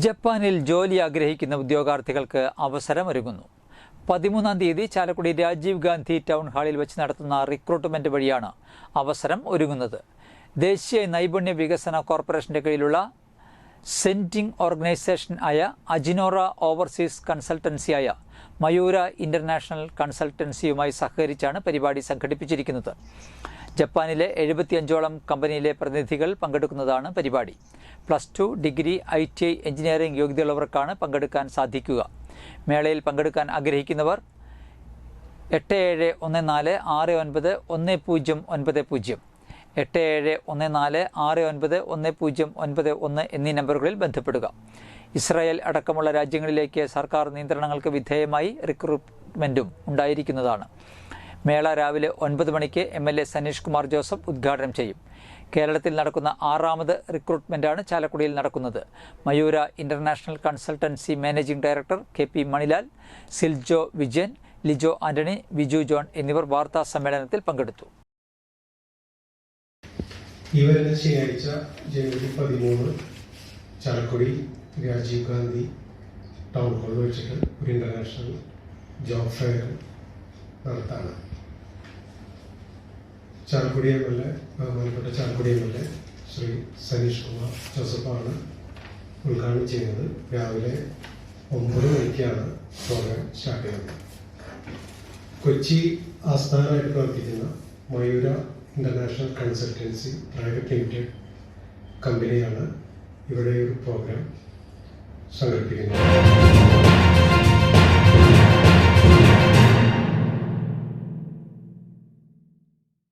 ജപ്പാനിൽ ജോലി ആഗ്രഹിക്കുന്ന ഉദ്യോഗാർത്ഥികൾക്ക് അവസരമൊരുങ്ങുന്നു. 13-ാം തീയതി ചാലക്കുടി രാജീവ് ഗാന്ധി ടൗൺ ഹാളിൽ വെച്ച് നടത്തുന്ന റിക്രൂട്ട്മെന്റ് വഴിയാണ് അവസരം ഒരുങ്ങുന്നത്. ദേശീയ നൈപുണ്യ വികസന കോർപ്പറേഷന്റെ കീഴിലുള്ള സെൻറ്റിംഗ് ഓർഗനൈസേഷൻ ആയ അജിനോറ ഓവർസീസ് കൺസൾട്ടൻസിയായ മയൂര ഇന്റർനാഷണൽ കൺസൾട്ടൻസിയുമായി സഹകരിച്ചാണ് പരിപാടി സംഘടിപ്പിച്ചിരിക്കുന്നത്. ജപ്പാനിലെ 75ഓളം കമ്പനിയിലെ പ്രതിനിധികൾ പങ്കെടുക്കുന്നതാണ് പരിപാടി. +2, ഡിഗ്രി, ITI എഞ്ചിനീയറിംഗ് യോഗ്യതയുള്ളവർക്കാണ് പങ്കെടുക്കാൻ സാധിക്കുക. മേളയിൽ പങ്കെടുക്കാൻ ആഗ്രഹിക്കുന്നവർ 8714691090, 8714691091 എന്നീ നമ്പറുകളിൽ ബന്ധപ്പെടുക. ഇസ്രായേൽ അടക്കമുള്ള രാജ്യങ്ങളിലേക്ക് സർക്കാർ നിയന്ത്രണങ്ങൾക്ക് വിധേയമായി റിക്രൂട്ട്മെന്റും ഉണ്ടായിരിക്കുന്നതാണ്. മേള രാവിലെ 9 മണിക്ക് MLA സനീഷ് കുമാർ ജോസഫ് ഉദ്ഘാടനം ചെയ്യും. കേരളത്തിൽ നടക്കുന്ന 6ാമത് റിക്രൂട്ട്മെന്റാണ് ചാലക്കുടിയിൽ നടക്കുന്നത്. Mayura international consultancy managing director KP Manilal, Siljo Vijayan, Lijo Antony, Viju John എന്നിവർ വാർത്താ സമ്മേളനത്തിൽ പങ്കെടുത്തു. ഈ വരുന്ന ശനിയാഴ്ച ജനുവരി 13 ചാലക്കുടി രാജീവ് ഗാന്ധി ടൗൺ ഹാളിൽ വെച്ചിട്ട് ഒരു ഇന്റർനാഷണൽ ജോബ് ഫെയർ നടത്താണ്. ചാലക്കുടി MLA, ബഹുമാനപ്പെട്ട ചാലക്കുടി MLA ശ്രീ സനീഷ് കുമാർ ജോസഫാണ് ഉദ്ഘാടനം ചെയ്യുന്നത്. രാവിലെ 9 മണിക്കാണ് പ്രോഗ്രാം സ്റ്റാർട്ട് ചെയ്യുന്നത്. കൊച്ചി ആസ്ഥാനമായിട്ട് പ്രവർത്തിക്കുന്ന മയൂര ഇന്റർനാഷണൽ കൺസൾട്ടൻസി പ്രൈവറ്റ് ലിമിറ്റഡ് കമ്പനിയാണ് ഇവിടെ ഒരു പ്രോഗ്രാം സംഘടിപ്പിക്കുന്നത്.